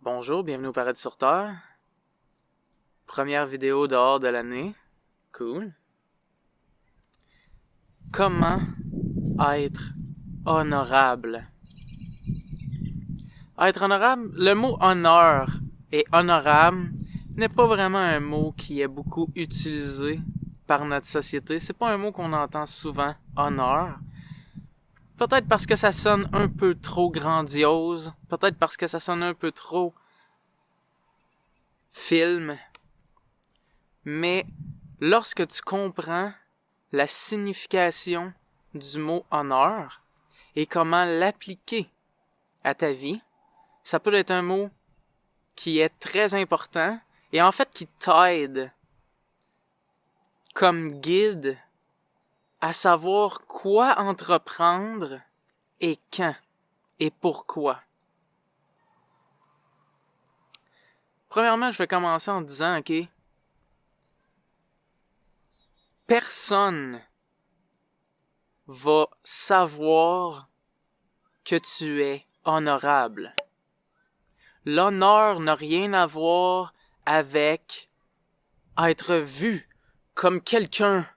Bonjour, bienvenue au Paradis sur Terre. Première vidéo dehors de l'année. Cool. Comment être honorable? Être honorable, le mot honneur et honorable n'est pas vraiment un mot qui est beaucoup utilisé par notre société. C'est pas un mot qu'on entend souvent, honneur. Peut-être parce que ça sonne un peu trop grandiose. Peut-être parce que ça sonne un peu trop film. Mais lorsque tu comprends la signification du mot honneur et comment l'appliquer à ta vie, ça peut être un mot qui est très important et en fait qui t'aide comme guide à savoir quoi entreprendre et quand et pourquoi. Premièrement, je vais commencer en disant, OK, personne va savoir que tu es honorable. L'honneur n'a rien à voir avec être vu comme quelqu'un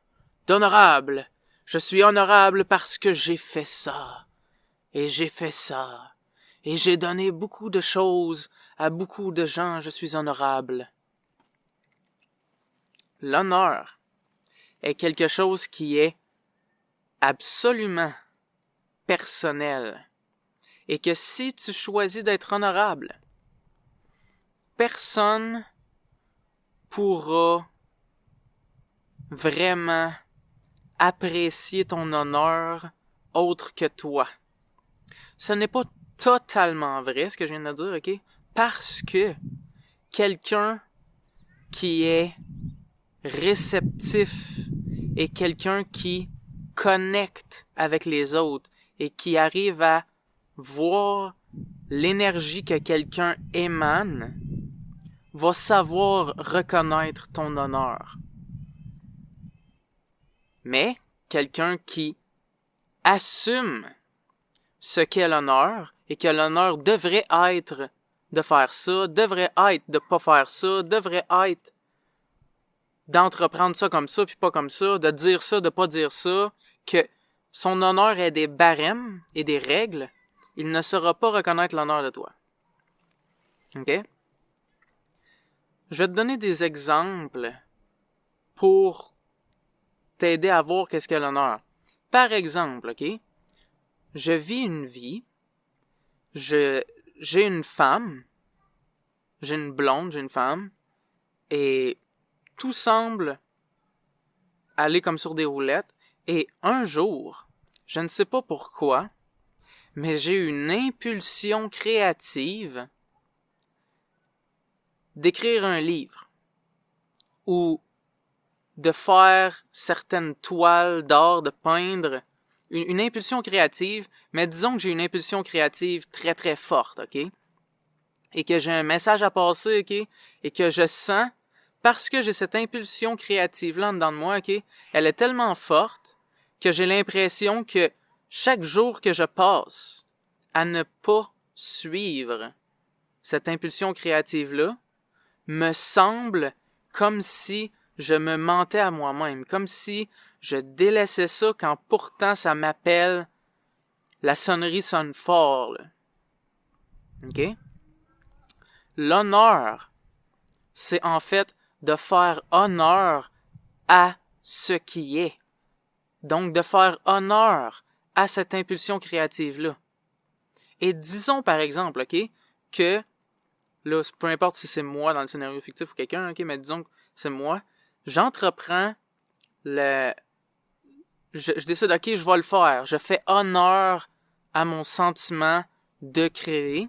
d'honorable. Je suis honorable parce que j'ai fait ça, et j'ai fait ça, et j'ai donné beaucoup de choses à beaucoup de gens, je suis honorable. L'honneur est quelque chose qui est absolument personnel, et que si tu choisis d'être honorable, personne pourra vraiment apprécier ton honneur autre que toi. Ce n'est pas totalement vrai ce que je viens de dire, ok? Parce que quelqu'un qui est réceptif et quelqu'un qui connecte avec les autres et qui arrive à voir l'énergie que quelqu'un émane va savoir reconnaître ton honneur. Mais quelqu'un qui assume ce qu'est l'honneur et que l'honneur devrait être de faire ça, devrait être de pas faire ça, devrait être d'entreprendre ça comme ça puis pas comme ça, de dire ça, de pas dire ça, que son honneur ait des barèmes et des règles, il ne saura pas reconnaître l'honneur de toi. OK? Je vais te donner des exemples pour t'aider à voir qu'est-ce qu'est l'honneur. Par exemple, OK? Je vis une vie, j'ai une femme, j'ai une blonde, j'ai une femme, et tout semble aller comme sur des roulettes, et un jour, je ne sais pas pourquoi, mais j'ai eu une impulsion créative d'écrire un livre, ou de faire certaines toiles d'art, de peindre, une impulsion créative, mais disons que j'ai une impulsion créative très très forte, ok? Et que j'ai un message à passer, ok? Et que je sens, parce que j'ai cette impulsion créative-là en dedans de moi, ok? Elle est tellement forte que j'ai l'impression que chaque jour que je passe à ne pas suivre cette impulsion créative-là, me semble comme si je me mentais à moi-même, comme si je délaissais ça quand pourtant ça m'appelle, la sonnerie sonne fort, là. OK? L'honneur, c'est en fait de faire honneur à ce qui est. Donc de faire honneur à cette impulsion créative-là. Et disons par exemple, OK, que, là, peu importe si c'est moi dans le scénario fictif ou quelqu'un, OK, mais disons que c'est moi, j'entreprends je décide, ok, je vais le faire. Je fais honneur à mon sentiment de créer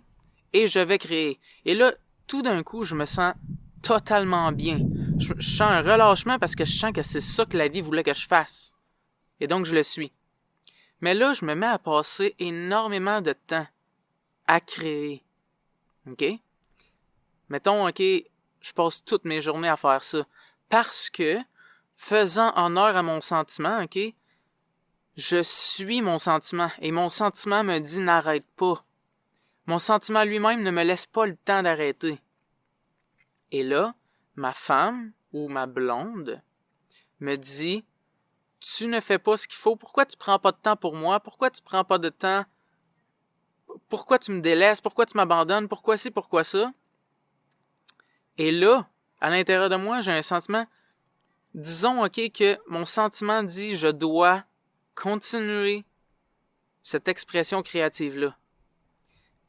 et je vais créer. Et là, tout d'un coup, je me sens totalement bien. Je sens un relâchement parce que je sens que c'est ça que la vie voulait que je fasse. Et donc, je le suis. Mais là, je me mets à passer énormément de temps à créer. OK? Mettons, OK, je passe toutes mes journées à faire ça. Parce que, faisant honneur à mon sentiment, OK, je suis mon sentiment. Et mon sentiment me dit n'arrête pas. Mon sentiment lui-même ne me laisse pas le temps d'arrêter. Et là, ma femme ou ma blonde me dit « Tu ne fais pas ce qu'il faut, pourquoi tu prends pas de temps pour moi? Pourquoi tu prends pas de temps? Pourquoi tu me délaisses? Pourquoi tu m'abandonnes? Pourquoi ci, pourquoi ça? » Et là, à l'intérieur de moi, j'ai un sentiment, disons, ok, que mon sentiment dit « Je dois continuer cette expression créative-là. »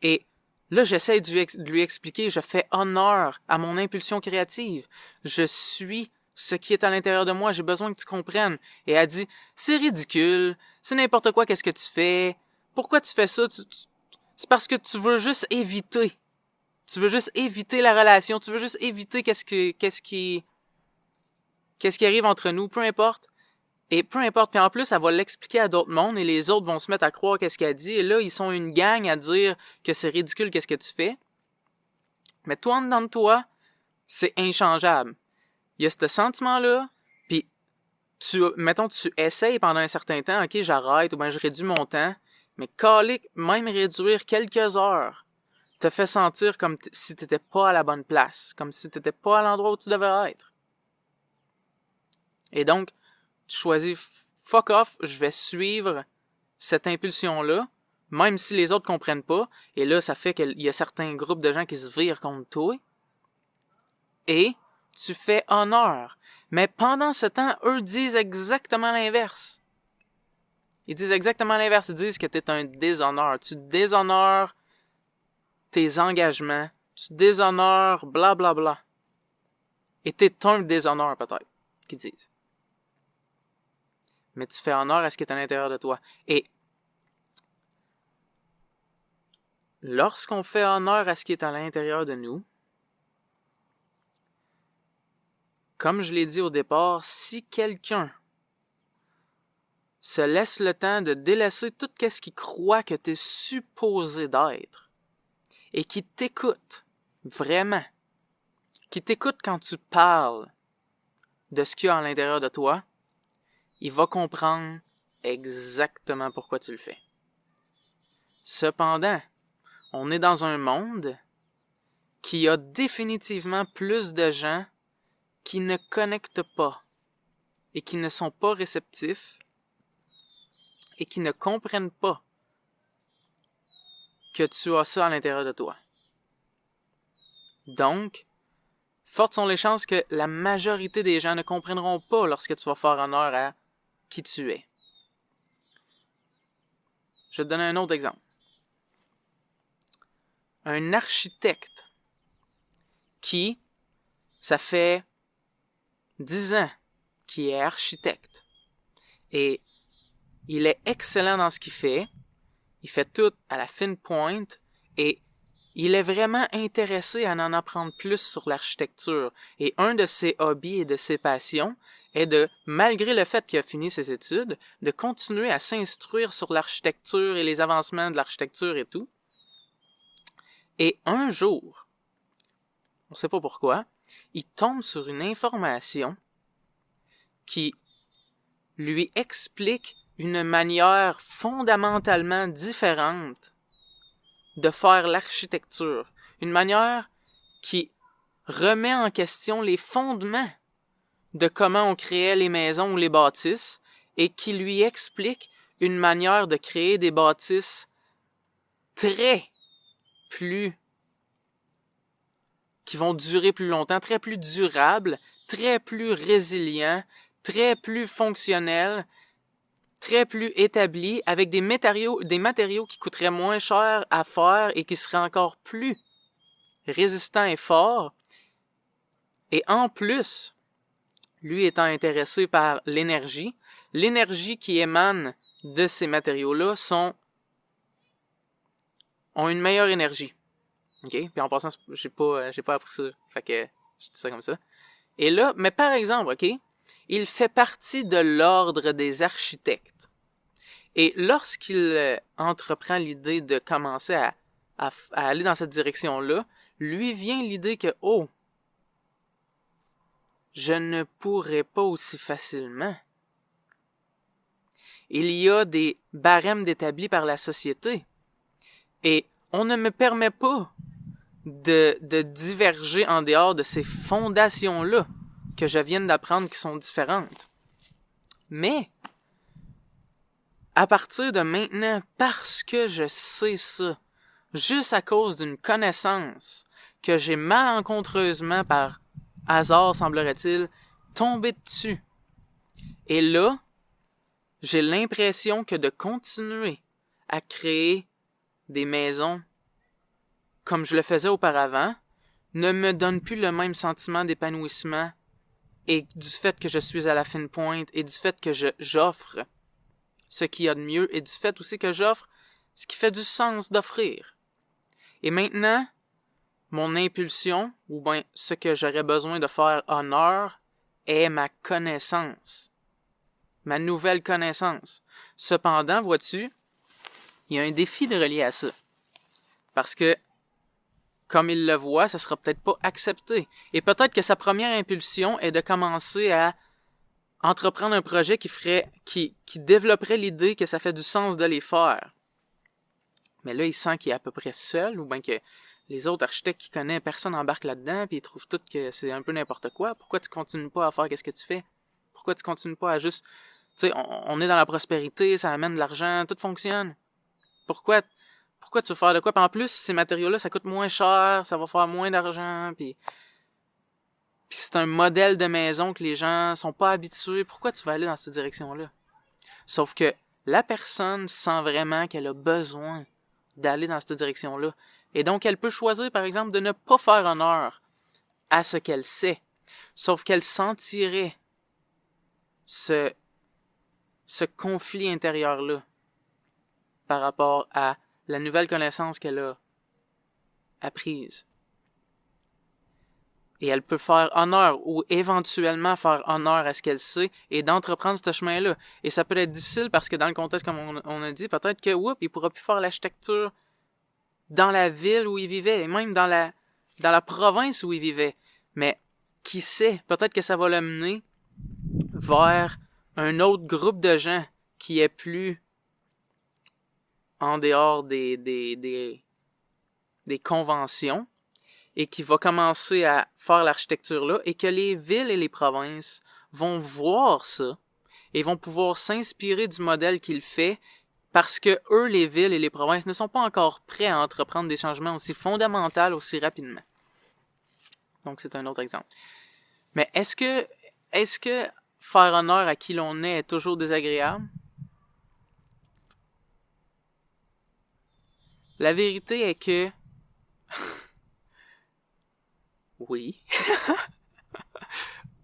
Et là, j'essaie de lui expliquer, je fais honneur à mon impulsion créative. Je suis ce qui est à l'intérieur de moi, j'ai besoin que tu comprennes. Et elle dit, c'est ridicule, c'est n'importe quoi qu'est-ce que tu fais. Pourquoi tu fais ça? C'est parce que tu veux juste éviter. Tu veux juste éviter la relation, tu veux juste éviter qu'est-ce qui arrive entre nous, peu importe. Et peu importe, puis en plus, elle va l'expliquer à d'autres mondes et les autres vont se mettre à croire qu'est-ce qu'elle dit. Et là, ils sont une gang à dire que c'est ridicule qu'est-ce que tu fais. Mais toi, en dedans de toi, c'est inchangeable. Il y a ce sentiment-là, puis mettons, tu essayes pendant un certain temps, ok, j'arrête, ou bien je réduis mon temps, mais calique, même réduire quelques heures, te fait sentir comme si t'étais pas à la bonne place, comme si t'étais pas à l'endroit où tu devrais être. Et donc, tu choisis fuck off, je vais suivre cette impulsion-là, même si les autres comprennent pas, et là, ça fait qu'il y a certains groupes de gens qui se virent contre toi, et tu fais honneur. Mais pendant ce temps, eux disent exactement l'inverse. Ils disent exactement l'inverse, ils disent que t'es un déshonneur. Tu déshonores tes engagements, tu déshonores blablabla. Et t'es un déshonneur peut-être, qu'ils disent. Mais tu fais honneur à ce qui est à l'intérieur de toi. Et lorsqu'on fait honneur à ce qui est à l'intérieur de nous, comme je l'ai dit au départ, si quelqu'un se laisse le temps de délaisser tout ce qu'il croit que tu es supposé d'être et qui t'écoute vraiment, qui t'écoute quand tu parles de ce qu'il y a à l'intérieur de toi, il va comprendre exactement pourquoi tu le fais. Cependant, on est dans un monde qui a définitivement plus de gens qui ne connectent pas et qui ne sont pas réceptifs et qui ne comprennent pas que tu as ça à l'intérieur de toi. Donc, fortes sont les chances que la majorité des gens ne comprendront pas lorsque tu vas faire honneur à qui tu es. Je vais te donner un autre exemple. Un architecte qui, ça fait 10 ans qu'il est architecte et il est excellent dans ce qu'il fait tout à la fine pointe et il est vraiment intéressé à en apprendre plus sur l'architecture. Et un de ses hobbies et de ses passions est de, malgré le fait qu'il a fini ses études, de continuer à s'instruire sur l'architecture et les avancements de l'architecture et tout. Et un jour, on ne sait pas pourquoi, il tombe sur une information qui lui explique une manière fondamentalement différente de faire l'architecture. Une manière qui remet en question les fondements de comment on créait les maisons ou les bâtisses et qui lui explique une manière de créer des bâtisses très plus qui vont durer plus longtemps, très plus durables, très plus résilients, très plus fonctionnels, très plus établis, avec des matériaux qui coûteraient moins cher à faire et qui seraient encore plus résistants et forts. Et en plus, lui étant intéressé par l'énergie qui émane de ces matériaux-là ont une meilleure énergie. OK? Puis en passant, j'ai pas appris ça. Fait que je dis ça comme ça. Et là, mais par exemple, OK? Il fait partie de l'ordre des architectes. Et lorsqu'il entreprend l'idée de commencer à aller dans cette direction-là, lui vient l'idée que, oh, je ne pourrais pas aussi facilement. Il y a des barèmes d'établis par la société. Et on ne me permet pas de diverger en dehors de ces fondations-là que je viens d'apprendre qui sont différentes. Mais, à partir de maintenant, parce que je sais ça, juste à cause d'une connaissance que j'ai malencontreusement, par hasard semblerait-il, tombé dessus. Et là, j'ai l'impression que de continuer à créer des maisons comme je le faisais auparavant ne me donne plus le même sentiment d'épanouissement et du fait que je suis à la fine pointe et du fait que j'offre ce qu'il y a de mieux et du fait aussi que j'offre ce qui fait du sens d'offrir. Et maintenant, mon impulsion, ou bien ce que j'aurais besoin de faire honneur, est ma connaissance. Ma nouvelle connaissance. Cependant, vois-tu, il y a un défi de relier à ça. Parce que, comme il le voit, ça sera peut-être pas accepté. Et peut-être que sa première impulsion est de commencer à entreprendre un projet qui développerait l'idée que ça fait du sens de les faire. Mais là, il sent qu'il est à peu près seul, ou bien que les autres architectes qu'il connaît, personne n'embarque là-dedans, puis ils trouvent tout que c'est un peu n'importe quoi. Pourquoi tu continues pas à faire qu'est-ce que tu fais? Pourquoi tu continues pas à juste... Tu sais, on est dans la prospérité, ça amène de l'argent, tout fonctionne. Pourquoi tu veux faire de quoi? Puis en plus, ces matériaux-là, ça coûte moins cher, ça va faire moins d'argent, puis c'est un modèle de maison que les gens sont pas habitués. Pourquoi tu vas aller dans cette direction-là? Sauf que la personne sent vraiment qu'elle a besoin d'aller dans cette direction-là. Et donc, elle peut choisir, par exemple, de ne pas faire honneur à ce qu'elle sait. Sauf qu'elle sentirait ce conflit intérieur-là par rapport à la nouvelle connaissance qu'elle a apprise. Et elle peut faire honneur ou éventuellement faire honneur à ce qu'elle sait et d'entreprendre ce chemin-là. Et ça peut être difficile parce que dans le contexte, comme on a dit, peut-être que, il pourra plus faire l'architecture dans la ville où il vivait et même dans la province où il vivait. Mais qui sait, peut-être que ça va l'amener vers un autre groupe de gens qui est plus en dehors des conventions et qui va commencer à faire l'architecture là et que les villes et les provinces vont voir ça et vont pouvoir s'inspirer du modèle qu'il fait parce que eux, les villes et les provinces, ne sont pas encore prêts à entreprendre des changements aussi fondamentaux aussi rapidement. Donc, c'est un autre exemple. Mais est-ce que faire honneur à qui l'on est toujours désagréable? La vérité est que... oui.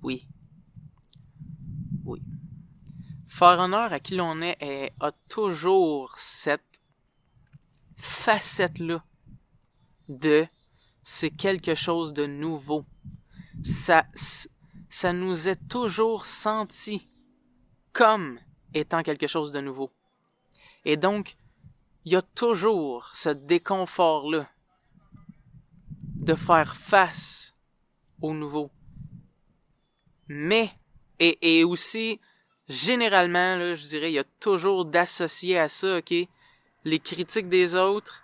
Oui. Oui. Faire honneur à qui l'on est a toujours cette facette-là de c'est quelque chose de nouveau. Ça nous est toujours senti comme étant quelque chose de nouveau. Et donc, il y a toujours ce déconfort-là de faire face au nouveau. Mais, et aussi, généralement, là, je dirais, il y a toujours d'associer à ça, ok, les critiques des autres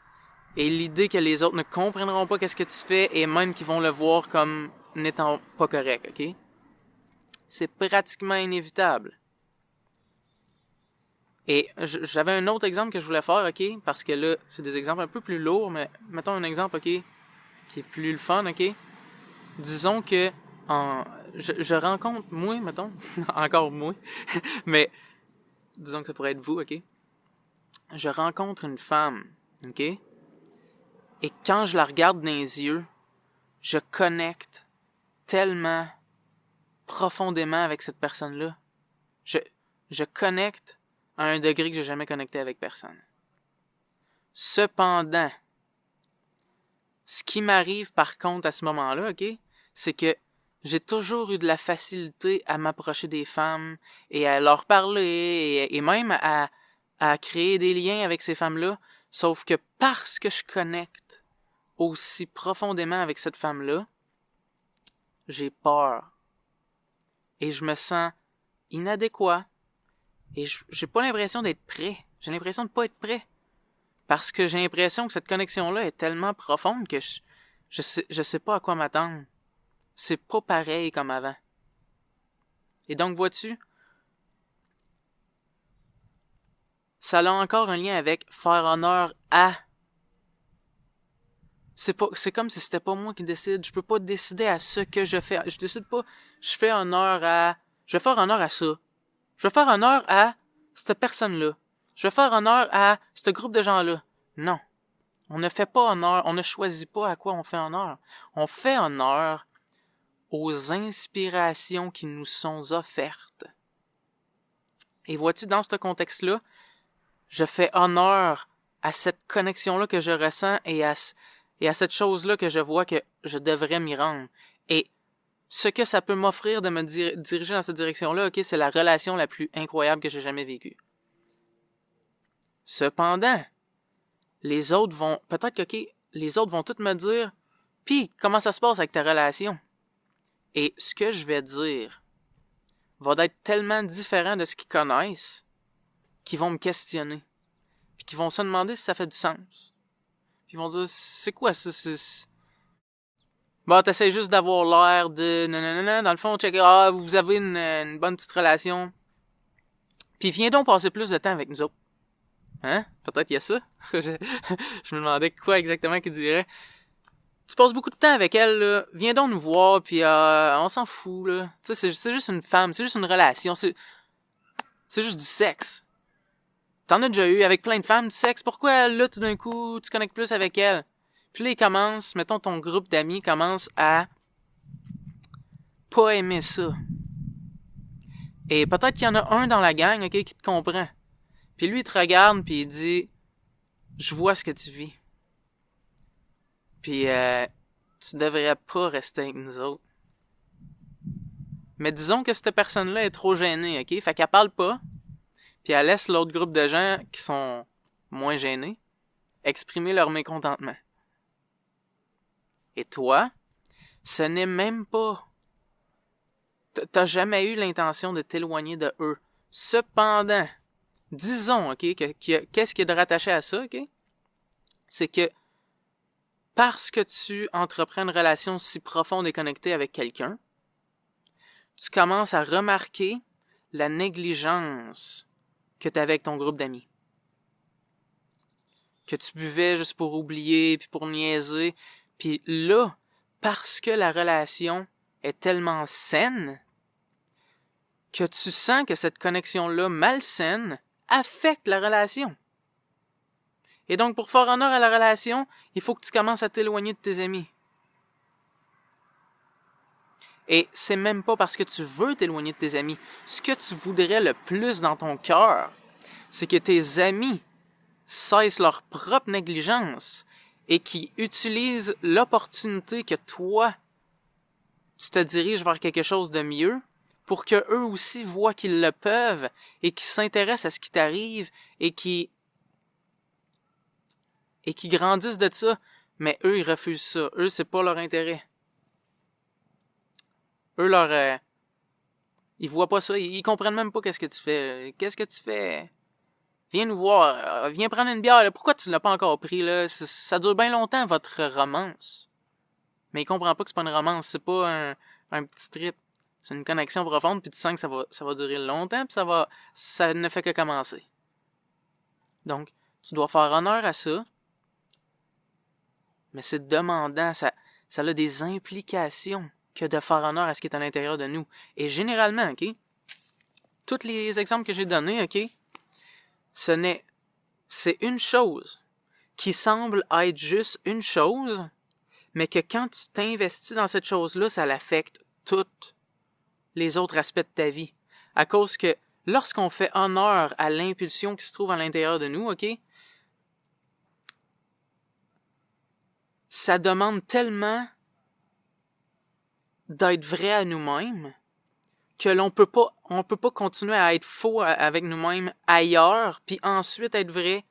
et l'idée que les autres ne comprendront pas qu'est-ce que tu fais et même qu'ils vont le voir comme n'étant pas correct, ok? C'est pratiquement inévitable. Et j'avais un autre exemple que je voulais faire, ok? Parce que là, c'est des exemples un peu plus lourds, mais mettons un exemple, ok? Qui est plus le fun, ok? Disons que je rencontre, moi, mettons, encore moi, mais disons que ça pourrait être vous, ok? Je rencontre une femme, ok? Et quand je la regarde dans les yeux, je connecte tellement profondément avec cette personne-là. Je connecte à un degré que j'ai jamais connecté avec personne. Cependant, ce qui m'arrive par contre à ce moment-là, ok, c'est que j'ai toujours eu de la facilité à m'approcher des femmes et à leur parler et même à créer des liens avec ces femmes-là, sauf que parce que je connecte aussi profondément avec cette femme-là, j'ai peur. Et je me sens inadéquat. Et j'ai pas l'impression d'être prêt. J'ai l'impression de pas être prêt. Parce que j'ai l'impression que cette connexion-là est tellement profonde que je sais pas à quoi m'attendre. C'est pas pareil comme avant. Et donc, vois-tu, ça a encore un lien avec faire honneur à. C'est comme si c'était pas moi qui décide. Je peux pas décider à ce que je fais. Je décide pas. Je fais honneur à. Je vais faire honneur à ça. Je vais faire honneur à cette personne-là. Je vais faire honneur à ce groupe de gens-là. Non. On ne fait pas honneur. On ne choisit pas à quoi on fait honneur. On fait honneur aux inspirations qui nous sont offertes. Et vois-tu, dans ce contexte-là, je fais honneur à cette connexion-là que je ressens et à cette chose-là que je vois que je devrais m'y rendre. Et ce que ça peut m'offrir de me diriger dans cette direction-là, ok, c'est la relation la plus incroyable que j'ai jamais vécue. Cependant, les autres vont, peut-être que, ok, les autres vont tous me dire, pis, comment ça se passe avec ta relation? Et ce que je vais dire va être tellement différent de ce qu'ils connaissent qu'ils vont me questionner. Puis qu'ils vont se demander si ça fait du sens. Puis ils vont dire, c'est quoi ça? Bon, t'essaies juste d'avoir l'air de nanana, dans le fond, check, vous avez une bonne petite relation. Puis viens donc passer plus de temps avec nous autres. Hein? Peut-être qu'il y a ça. je me demandais quoi exactement qu'il dirait. Tu passes beaucoup de temps avec elle, là. Viens donc nous voir, puis on s'en fout, là. Tu sais, c'est juste une femme, c'est juste une relation, c'est juste du sexe. T'en as déjà eu avec plein de femmes du sexe. Pourquoi, là, tout d'un coup, tu connectes plus avec elle? Puis là, ils commencent, mettons, ton groupe d'amis commence à pas aimer ça. Et peut-être qu'il y en a un dans la gang, ok, qui te comprend. Puis lui, il te regarde, puis il dit, je vois ce que tu vis. Puis tu devrais pas rester avec nous autres. Mais disons que cette personne-là est trop gênée, ok? Fait qu'elle parle pas, puis elle laisse l'autre groupe de gens qui sont moins gênés exprimer leur mécontentement. Et toi, ce n'est même pas... T'as jamais eu l'intention de t'éloigner de eux. Cependant, disons, ok, qu'est-ce qui est de rattaché à ça, ok? C'est que parce que tu entreprends une relation si profonde et connectée avec quelqu'un, tu commences à remarquer la négligence que tu avais avec ton groupe d'amis. Que tu buvais juste pour oublier, puis pour niaiser. Puis là, parce que la relation est tellement saine, que tu sens que cette connexion-là malsaine affecte la relation. Et donc, pour faire honneur à la relation, il faut que tu commences à t'éloigner de tes amis. Et c'est même pas parce que tu veux t'éloigner de tes amis. Ce que tu voudrais le plus dans ton cœur, c'est que tes amis cessent leur propre négligence et qui utilisent l'opportunité que toi, tu te diriges vers quelque chose de mieux pour que eux aussi voient qu'ils le peuvent et qu'ils s'intéressent à ce qui t'arrive et qui grandissent de ça. Mais eux, ils refusent ça. Eux, c'est pas leur intérêt. Eux, ils voient pas ça. Ils comprennent même pas qu'est-ce que tu fais. Qu'est-ce que tu fais? Viens nous voir. Viens prendre une bière. Là. Pourquoi tu l'as pas encore pris, là? Ça dure bien longtemps, votre romance. Mais il comprend pas que c'est pas une romance. C'est pas un petit trip. C'est une connexion profonde, puis tu sens que ça va durer longtemps, puis ça ne fait que commencer. Donc, tu dois faire honneur à ça, mais c'est demandant, ça a des implications que de faire honneur à ce qui est à l'intérieur de nous. Et généralement, ok, tous les exemples que j'ai donnés, ok, c'est une chose qui semble être juste une chose, mais que quand tu t'investis dans cette chose-là, ça l'affecte tous les autres aspects de ta vie. À cause que lorsqu'on fait honneur à l'impulsion qui se trouve à l'intérieur de nous, ok, ça demande tellement d'être vrai à nous-mêmes que on peut pas continuer à être faux avec nous-mêmes ailleurs, puis ensuite être vrai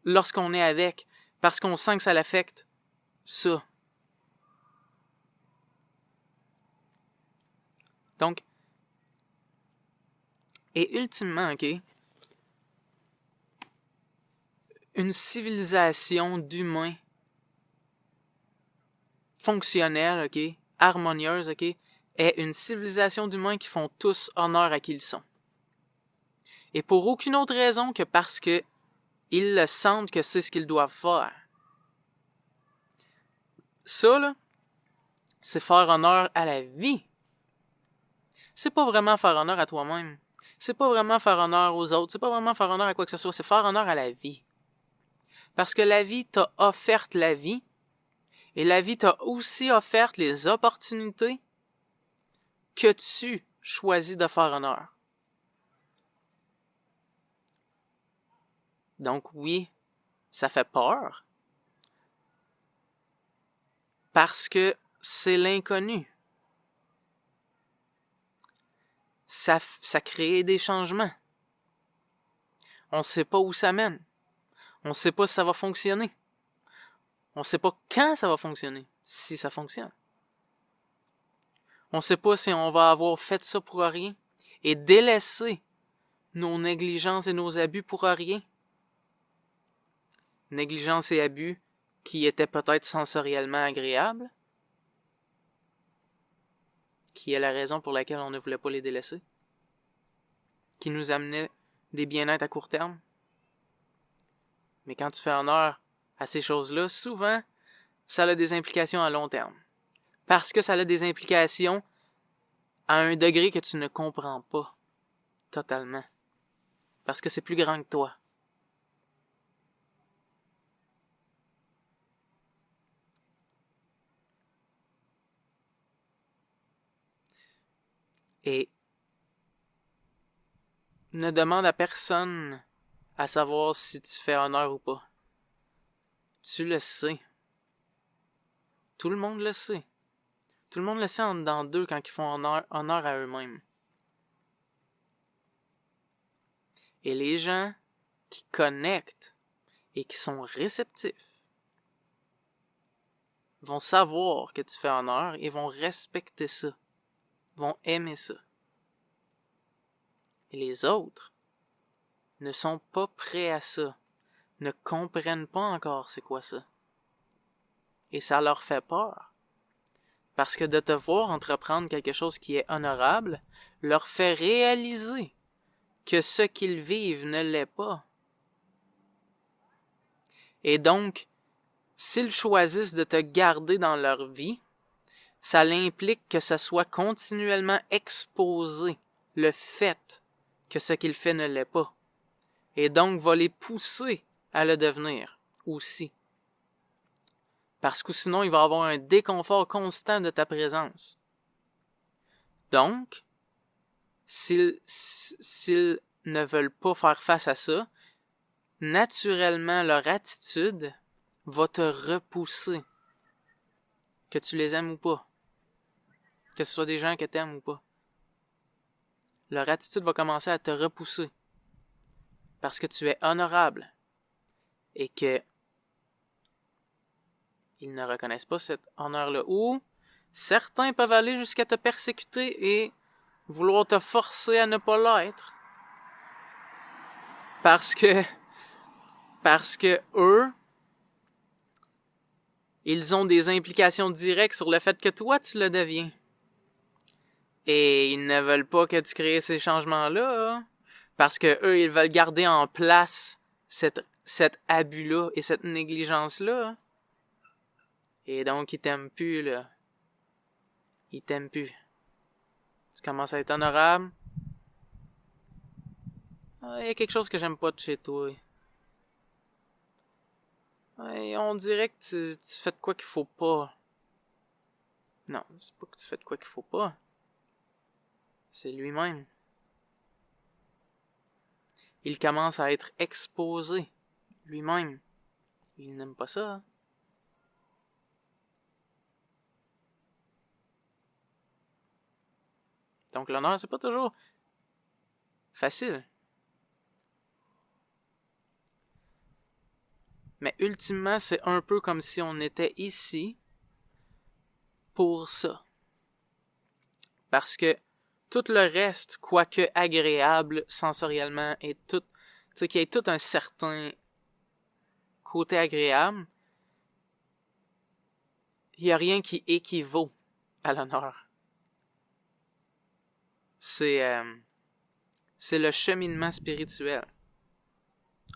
lorsqu'on est avec, parce qu'on sent que ça l'affecte ça. Donc, et ultimement, ok, une civilisation d'humains fonctionnelle, ok, harmonieuse, ok, est une civilisation d'humains qui font tous honneur à qui ils sont. Et pour aucune autre raison que parce que ils le sentent que c'est ce qu'ils doivent faire. Ça, là, c'est faire honneur à la vie. C'est pas vraiment faire honneur à toi-même. C'est pas vraiment faire honneur aux autres. C'est pas vraiment faire honneur à quoi que ce soit. C'est faire honneur à la vie. Parce que la vie t'a offert la vie. Et la vie t'a aussi offert les opportunités que tu choisis de faire honneur. Donc oui, ça fait peur. Parce que c'est l'inconnu. Ça crée des changements. On ne sait pas où ça mène. On ne sait pas si ça va fonctionner. On ne sait pas quand ça va fonctionner, si ça fonctionne. On ne sait pas si on va avoir fait ça pour rien et délaissé nos négligences et nos abus pour rien. Négligence et abus qui étaient peut-être sensoriellement agréables, qui est la raison pour laquelle on ne voulait pas les délaisser, qui nous amenaient des bien-être à court terme. Mais quand tu fais honneur à ces choses-là, souvent, ça a des implications à long terme. Parce que ça a des implications à un degré que tu ne comprends pas totalement. Parce que c'est plus grand que toi. Et ne demande à personne à savoir si tu fais honneur ou pas. Tu le sais. Tout le monde le sait. Tout le monde le sait en dedans d'eux quand ils font honneur à eux-mêmes. Et les gens qui connectent et qui sont réceptifs vont savoir que tu fais honneur et vont respecter ça, vont aimer ça. Et les autres ne sont pas prêts à ça, ne comprennent pas encore c'est quoi ça. Et ça leur fait peur. Parce que de te voir entreprendre quelque chose qui est honorable leur fait réaliser que ce qu'ils vivent ne l'est pas. Et donc, s'ils choisissent de te garder dans leur vie, ça implique que ça soit continuellement exposé, le fait que ce qu'il fait ne l'est pas. Et donc, va les pousser à le devenir aussi. Parce que sinon, il va y avoir un déconfort constant de ta présence. Donc, s'ils ne veulent pas faire face à ça, naturellement, leur attitude va te repousser. Que tu les aimes ou pas. Que ce soit des gens que tu aimes ou pas. Leur attitude va commencer à te repousser. Parce que tu es honorable. Et que ils ne reconnaissent pas cet honneur-là. Ou certains peuvent aller jusqu'à te persécuter et vouloir te forcer à ne pas l'être. Parce que eux, ils ont des implications directes sur le fait que toi, tu le deviens. Et ils ne veulent pas que tu crées ces changements-là. Hein? Parce que eux, ils veulent garder en place cet abus-là et cette négligence-là. Hein? Et donc, ils t'aiment plus, là. Ils t'aiment plus. Tu commences à être honorable. Il y a quelque chose que j'aime pas de chez toi. Et on dirait que tu fais de quoi qu'il faut pas. Non, c'est pas que tu fais de quoi qu'il faut pas. C'est lui-même. Il commence à être exposé. Lui-même. Il n'aime pas ça. Hein? Donc l'honneur, c'est pas toujours facile. Mais ultimement, c'est un peu comme si on était ici pour ça. Parce que tout le reste, quoique agréable sensoriellement, et tout, tu sais, qu'il y ait tout un certain côté agréable, il n'y a rien qui équivaut à l'honneur. C'est le cheminement spirituel.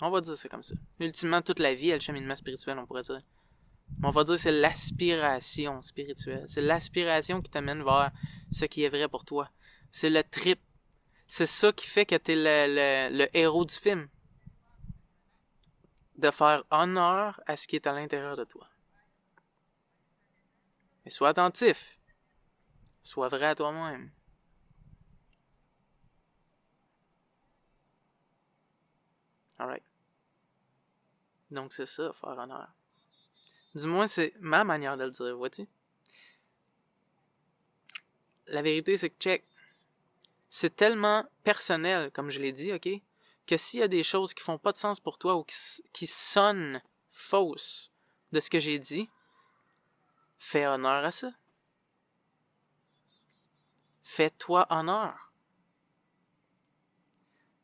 On va dire ça comme ça. Ultimement, toute la vie est le cheminement spirituel, on pourrait dire. Mais on va dire que c'est l'aspiration spirituelle. C'est l'aspiration qui t'amène vers ce qui est vrai pour toi. C'est le trip. C'est ça qui fait que t'es le héros du film. De faire honneur à ce qui est à l'intérieur de toi. Mais sois attentif. Sois vrai à toi-même. Alright. Donc c'est ça, faire honneur. Du moins, c'est ma manière de le dire, vois-tu? La vérité, c'est que, check, c'est tellement personnel, comme je l'ai dit, ok? Que s'il y a des choses qui font pas de sens pour toi ou qui sonnent fausses de ce que j'ai dit, fais honneur à ça. Fais-toi honneur.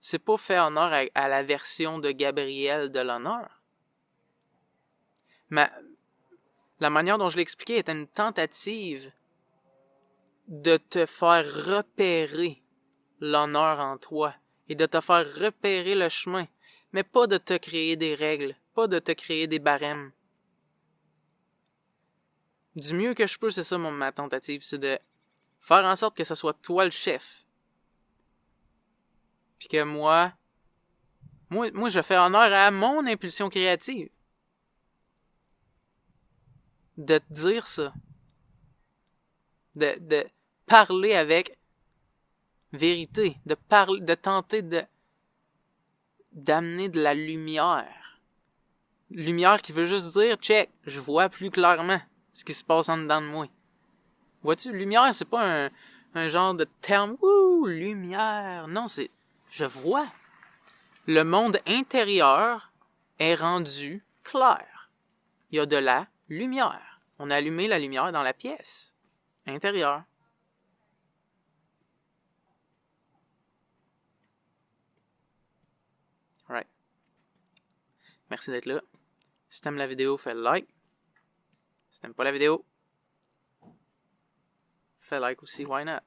C'est pas fait honneur à la version de Gabriel de l'honneur. Mais la manière dont je l'ai expliqué était une tentative de te faire repérer l'honneur en toi et de te faire repérer le chemin, mais pas de te créer des règles, pas de te créer des barèmes. Du mieux que je peux, c'est ça ma tentative, c'est de faire en sorte que ce soit toi le chef. Puis que moi, je fais honneur à mon impulsion créative. De te dire ça. De parler avec vérité. De tenter d'amener de la lumière. Lumière qui veut juste dire, check, je vois plus clairement ce qui se passe en dedans de moi. Vois-tu, lumière, c'est pas un genre de terme, wouh, lumière. Non, c'est, je vois. Le monde intérieur est rendu clair. Il y a de la lumière. On a allumé la lumière dans la pièce intérieure. Right. Merci d'être là. Si t'aimes la vidéo, fais le like. Si t'aimes pas la vidéo, fais like aussi, why not?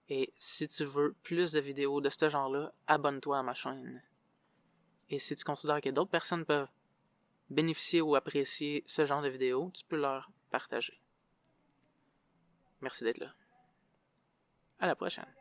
Et si tu veux plus de vidéos de ce genre-là, abonne-toi à ma chaîne. Et si tu considères que d'autres personnes peuvent bénéficier ou apprécier ce genre de vidéos, tu peux leur partager. Merci d'être là. À la prochaine.